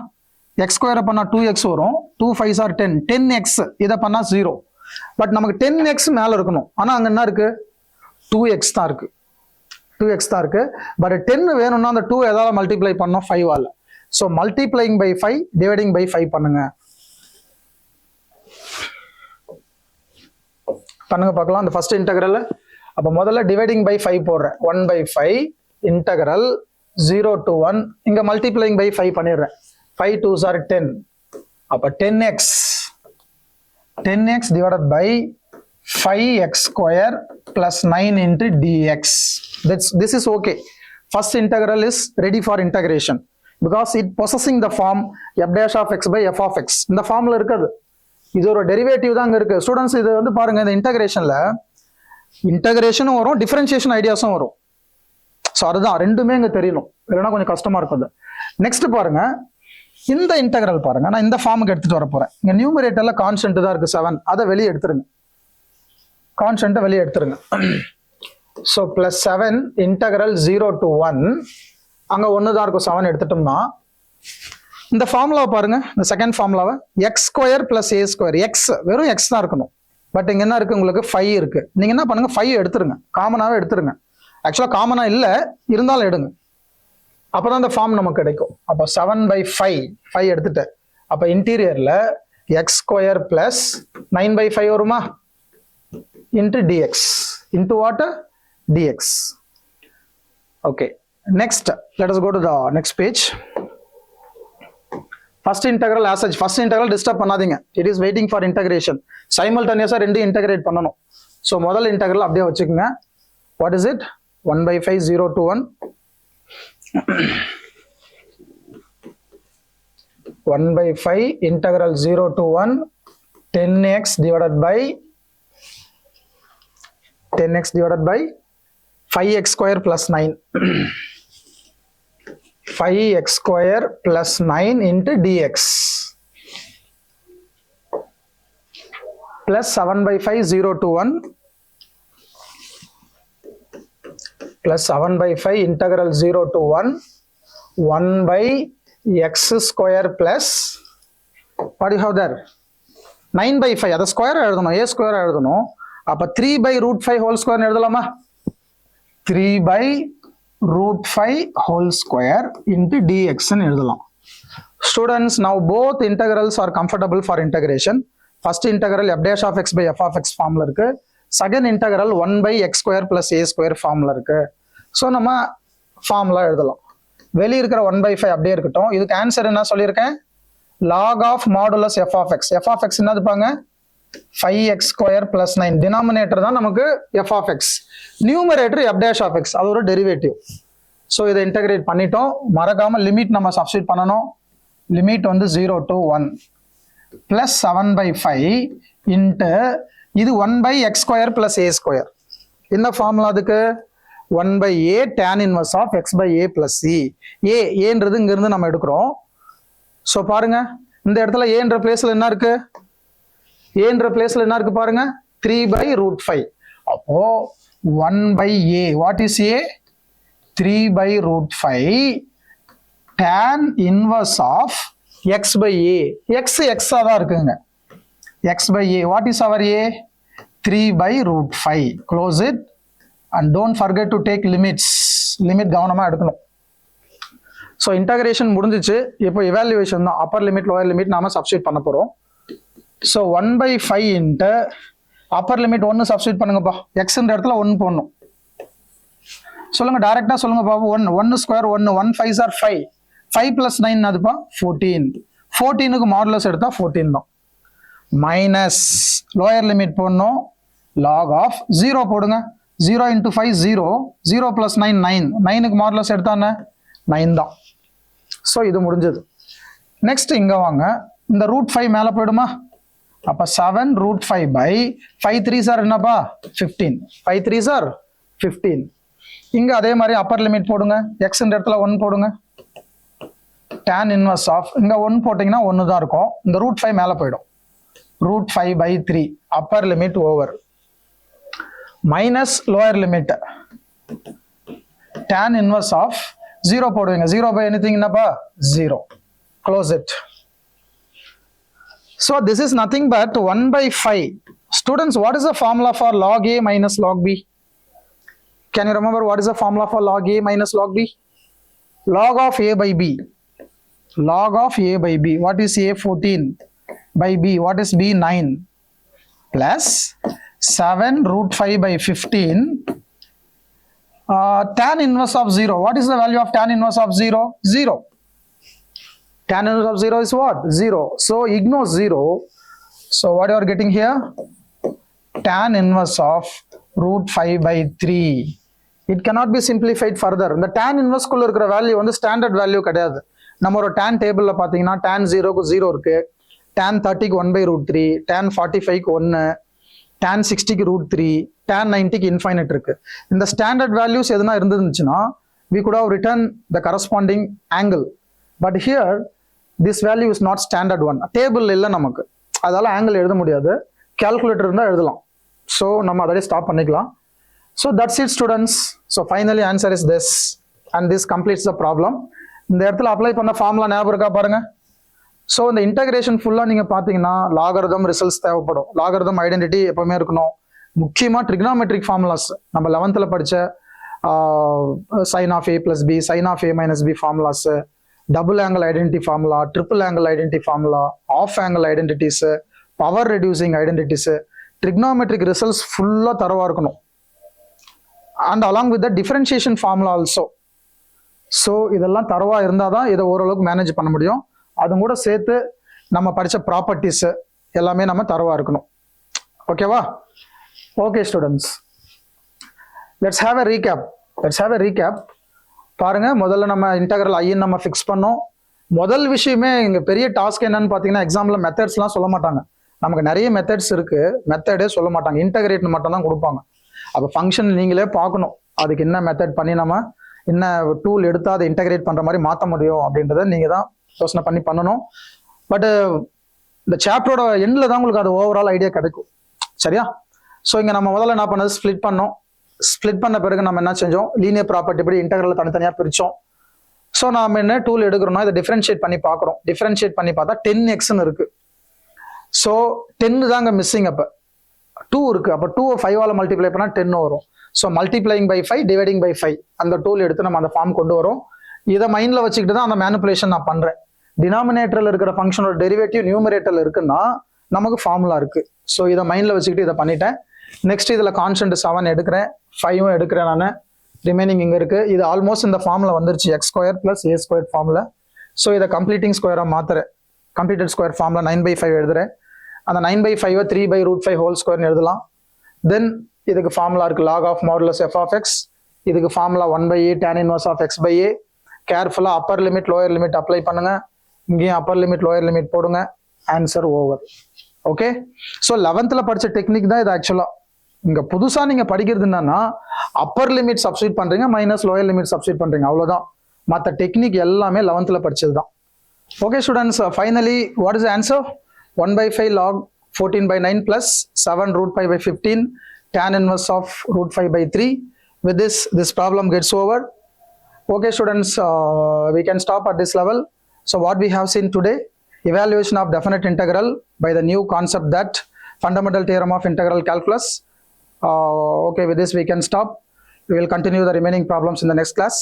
எக்ஸ் ஸ்கொயரை பண்ணா 2x வரும். 2 5s are 10. 10x இதை பண்ணா 0. பட் நமக்கு 10x மேல இருக்கணும். ஆனா அங்க என்ன இருக்கு? 2x தான் இருக்கு. 2x தான் இருக்கு. பட் 10 வேணும்னா அந்த 2 எதால மல்டிப்ளை பண்ணோம்? 5 ஆல. So multiplying by 5 dividing by 5 பண்ணுங்க. பார்க்கலாம் அந்த ஃபர்ஸ்ட் இன்டெகிரல். அப்ப முதல்ல டிவைடிங் பை 5 போடுறேன். 1 by 5 இன்டெகிரல் 0 to 1, இங்க மல்டிப்ளைங் பை 5 பண்ணிடுறேன். 5 2s are 10. அப்ப 10x divided by 5x square plus 9 into dx. This is okay. First integral is ready for integration because it possessing the form f dash of x by f of x. இந்த ஃபார்ம்ல இருக்குது. இது ஒரு derivative தான் இருக்கு. Students, இது வந்து பாருங்க, இந்த இன்டகிரேஷன்ல இன்டகிரேஷனும் வரும், டிஃபரன்சியேஷன் ஐடியாஸும் வரும். ஸோ அதுதான் ரெண்டுமே இங்க தெரியணும், இல்லைன்னா கொஞ்சம் கஷ்டமா இருக்கும். நெக்ஸ்ட் பாருங்க, இந்த இன்டகிரல் பாருங்க. நான் இந்த ஃபார்முக்கு எடுத்துட்டு வர போறேன். இங்க நியூமரேட்டர்ல கான்ஸ்டன்ட் தான் இருக்கு 7, அதை வெளியே எடுத்துருங்க. கான்ஸ்டன்ட்டை வெளியே எடுத்துருங்க. ஸோ பிளஸ் 7 இன்டகிரல் 0 to 1, அங்க 1 தான் இருக்கும். 7 எடுத்துட்டோம்னா இந்த ஃபார்முலாவை பாருங்க. இந்த செகண்ட் ஃபார்முலாவை X square plus A square. X வெறும் எக்ஸ் தான் இருக்கணும். பட் இங்க என்ன இருக்கு? உங்களுக்கு 5 இருக்கு. நீங்க என்ன பண்ணுங்க? 5 எடுத்துருங்க, காமனாவே எடுத்துருங்க. ஆக்சுவலா காமனா இல்ல, இருந்தாலும் எடுங்க. அப்பதான் இந்த ஃபார்ம் நமக்கு கிடைக்கும். அப்போ 7 by 5 எடுத்துட்டேன். அப்ப இன்டீரியர்ல எக்ஸ் ஸ்கொயர் பிளஸ் 9 by 5 வருமா? Into d x. Into what? D x. Okay, next let us go to the next page. First integral as such. First integral disturb பண்ணாதீங்க. It is waiting for integration. சைமல்டேனியஸா ரெண்டு integrate பண்ணணும். ஸோ முதல் integral அப்படியே வச்சுக்கோங்க. What is it? 1 by 5 0 to 1. 1 by 5 integral 0 to 1 10x divided by 5x square plus 9. 5x square plus 9 into dx plus 7 by 5 0 to 1 plus 7 by 5 integral 0 to 1 1 by x square plus what do you have there? 9 by 5. அதை square எழுதணும், a square எழுதணும். அப்ப 3 by root 5 whole square எழுதலாமா? 3 by root 5 whole square into dx ன்னு எழுதலாம். Students, now both integrals are comfortable for integration. First integral f dash of x by f of x ஃபார்ம்ல இருக்கு. Second integral 1 by x square plus a square ஃபார்ம்ல இருக்கு. So நம்ம formula எழுதலாம். வெளியே இருக்கிற 1 by 5 அப்படியே இருக்கட்டும். இதுக்கு ஆன்சர் என்ன சொல்லியிருக்கேன்? log of modulus f of x. f of x என்னது பாங்க? 5x square plus 9. டினாமினேட்டர் தான் நமக்கு f of x. Numerator f dash of x, அது ஒரு டெரிவேட்டிவ். ஸோ இதை இன்டகிரேட் பண்ணிட்டோம். மறக்காம லிமிட் நம்ம சப்ஸ்டிட் பண்ணணும். லிமிட் வந்து 0 to 1 plus 7/5 இன்ட்டு இது 1/x² plus a². என்ன ஃபார்முலா அதுக்கு? 1/a tan inverse of x/a plus c. ஏன்றது இங்கிருந்து நம்ம எடுக்கிறோம். ஸோ பாருங்க, இந்த இடத்துல ஏன்ற பிளேஸ்ல என்ன இருக்கு? ஏன்ற பிளேஸ்ல என்ன இருக்கு பாருங்க, 3/√5. அப்போ 1/a, what is a? 3/√5 tan inverse of x/a. x தான் இருக்குங்க. x/a, what is our a? 3/√5. Close it and don't forget to take limits. Limit கவனமா எடுக்கணும். ஸோ இன்டகிரேஷன் முடிஞ்சிச்சு. இப்போ இவாலுவேஷன் தான். அப்பர் லிமிட் லோயர் லிமிட் நாம சப்ஸ்டிட் பண்ண போறோம். So 1/5 into upper limit 1 substitute பண்ணுங்கப்பா. எக்ஸ்ன்ற இடத்துல 1 போடணும். சொல்லுங்க, டைரக்டா சொல்லுங்க பாப்பா. 1 ஸ்கொயர் 1 1 5s are 5. 5 plus 9 அதுப்பா 14. 14க்கு மாடுலஸ் எடுத்தா 14 தான். மைனஸ் லோயர் லிமிட் போடணும். லாக் ஆஃப் 0 போடுங்க. 0 into 5 0. 0 plus 9 9. 9க்கு மாடுலஸ் எடுத்தானே 9 தான். ஸோ இது முடிஞ்சது. நெக்ஸ்ட் இங்க வாங்க. இந்த √5 மேல போயிடுமா? அப்ப 7√5/5 3s are என்னப்பா? 15. 5 3s are 15. இங்க அதே மாதிரி அப்பர் லிமிட் போடுங்க. எக்ஸ்ன்ற இடத்துல 1 போடுங்க. tan inverse of இங்க 1 போட்டீங்கன்னா 1 தான் இருக்கும். இந்த √5 மேல போயிடும். √5/3 upper limit over. Minus lower limit tan inverse of 0 போடுவீங்க. 0/anything என்னப்பா? 0. Close it. So this is nothing but 1/5. Students, what is the formula for log a minus log b? Can you remember what is the formula for log a minus log b? Log of a by b. Log of a by b. What is a? 14 by b. What is b? 9 plus 7√5/15 tan inverse of 0. What is the value of tan inverse of 0? 0. Tan inverse of 0 is what? 0. So ignore 0. So what you are getting here? Tan inverse of √5/3. It cannot be simplified further. The tan inverse குள்ள இருக்கிற value வந்து standard value கிடையாது. நம்ம ஒரு tan டேபிள்ல பாத்தீங்கன்னா tan 0க்கு 0 இருக்கு, tan 30க்கு 1/√3, tan 45க்கு 1, tan 60க்கு √3, tan 90க்கு இன்ஃபைனைட் இருக்கு. இந்த ஸ்டாண்டர்ட் வேல்யூஸ் எதுனா இருந்துச்சுன்னா we could have written the corresponding angle. But here this value is not standard one. Table இல்லை நமக்கு, அதால ஆங்கிள் எழுத முடியாது. கால்குலேட்டர் இருந்தால் எழுதலாம். ஸோ நம்ம அதோடய ஸ்டாப் பண்ணிக்கலாம். So that's it students. So finally answer is this and this completes the problem. இந்த இடத்துல அப்ளை பண்ண ஃபார்முலா ஞாபகம் இருக்கா பாருங்க. ஸோ இந்த இன்டகிரேஷன் ஃபுல்லாக நீங்கள் பார்த்தீங்கன்னா லாகரிதம் ரிசல்ட்ஸ் தேவைப்படும். லாகரிதம் ஐடென்டிட்டி எப்பவுமே இருக்கணும். முக்கியமாக ட்ரிக்னாமெட்ரிக் ஃபார்முலாஸ் நம்ம 11th படித்த sine of a + b, sine of a - b formulas, double angle identity formula, triple angle identity formula, half angle identities, power reducing identities, trigonometric results ஃபுல்லாக தரவாக இருக்கணும். And along with the differentiation formula also. So இதெல்லாம் தரவாக இருந்தால் தான் இதை ஓரளவுக்கு manage பண்ண முடியும். அதுவும் கூட சேர்த்து நம்ம படித்த ப்ராப்பர்ட்டிஸ் எல்லாமே நம்ம தரவாக இருக்கணும். ஓகேவா? Okay students, let's have a recap. பாருங்க, முதல்ல நம்ம இன்டகரல் ஐன்னு நம்ம ஃபிக்ஸ் பண்ணோம். முதல் விஷயமே இங்க பெரிய டாஸ்க் என்னன்னு பார்த்தீங்கன்னா, எக்ஸாம்பிள் மெத்தட்ஸ்லாம் சொல்ல மாட்டாங்க. நமக்கு நிறைய மெத்தட்ஸ் இருக்கு, மெத்தடே சொல்ல மாட்டாங்க, இன்டகிரேட் மட்டும் தான் கொடுப்பாங்க. அப்போ ஃபங்க்ஷன் நீங்களே பார்க்கணும், அதுக்கு என்ன மெத்தட் பண்ணி நம்ம என்ன டூல் எடுத்து அதை இன்டகிரேட் பண்ற மாதிரி மாற்ற முடியும் அப்படின்றத நீங்க தான் யோசனை பண்ணி பண்ணணும். பட் இந்த சாப்டரோட எண்ட்ல தான் உங்களுக்கு அது ஓவரால் ஐடியா கிடைக்கும். சரியா? ஸோ இங்க நம்ம முதல்ல என்ன பண்ணது, ஸ்பிளிட் பண்ணோம். ஸ்பிளிட் பண்ண பிறகு நம்ம என்ன செஞ்சோம், லீனியர் ப்ராப்பர்ட்டி படி இன்டகிரல் தனித்தனியாக பிரித்தோம். ஸோ நாம என்ன டூல் எடுக்கிறோம்னா இதை டிஃபரன்ஷியேட் பண்ணி பார்க்குறோம். டிஃபரன்ஷியேட் பண்ணி பார்த்தா 10xன்னு இருக்கு. ஸோ 10 தாங்க மிஸ்ஸிங். அப்போ 2 இருக்கு. அப்போ 2 5ஆல் மல்டிப்ளை பண்ணால் 10 வரும். So multiplying by 5 dividing by 5 அந்த டூல் எடுத்து நம்ம அந்த ஃபார்ம் கொண்டு வரோம். இதை மைண்டில் வச்சுக்கிட்டு தான் அந்த மேனிபுலேஷன் நான் பண்ணுறேன். டினாமினேட்டரில் இருக்கிற ஃபங்க்ஷனோட டெரிவேட்டிவ் நியூமரேட்டரில் இருக்குன்னா நமக்கு ஃபார்முலா இருக்கு. ஸோ இதை மைண்டில் வச்சுக்கிட்டு இதை பண்ணிட்டேன். நெக்ஸ்ட் இதில் கான்ஸ்டன்ட் 7 எடுக்கிறேன், 5 எடுக்கிறேன் நான். ரிமைனிங் இங்கே இருக்கு. இது ஆல்மோஸ்ட் இந்த ஃபார்முலா வந்துருச்சு, x² + a² ஃபார்முலா. ஸோ இதை கம்ப்ளீட்டிங் ஸ்கொயராக மாத்துறேன். கம்ப்ளீட்டட் ஸ்கொயர் ஃபார்முலா 9/5 எழுதுறேன். அந்த 9/5 3/√5 ஹோல் ஸ்கொயர்னு எழுதலாம். தென் இதுக்கு ஃபார்முலா இருக்கு, log of modulus f of x இதுக்கு formula 1/a tan inverse of x by a. கேர்ஃபுல்லாக upper limit lower limit apply பண்ணுங்க. இங்கேயும் அப்பர் லிமிட் லோயர் லிமிட் போடுங்க. Answer over. Okay, so 11th படித்த டெக்னிக் தான் இது ஆக்சுவலாக. இங்கே புதுசாக நீங்கள் படிக்கிறது என்னன்னா அப்பர் லிமிட் சப்ஸ்டியூட் பண்ணுறீங்க மைனஸ் லோயர் லிமிட் சப்ஸ்டியூட் பண்ணுறீங்க, அவ்வளோதான். மற்ற டெக்னிக் எல்லாமே 11th படிச்சது தான். Okay students, finally what is answer? 1/5 log 14/9 plus 7 √5/15 tan inverse of √5/3. With this problem gets over. Okay students, we can stop at this level. So what we have seen today, evaluation of definite integral by the new concept, that fundamental theorem of integral calculus. Okay, with this we can stop. We will continue the remaining problems in the next class.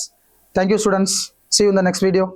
Thank you students. See you in the next video.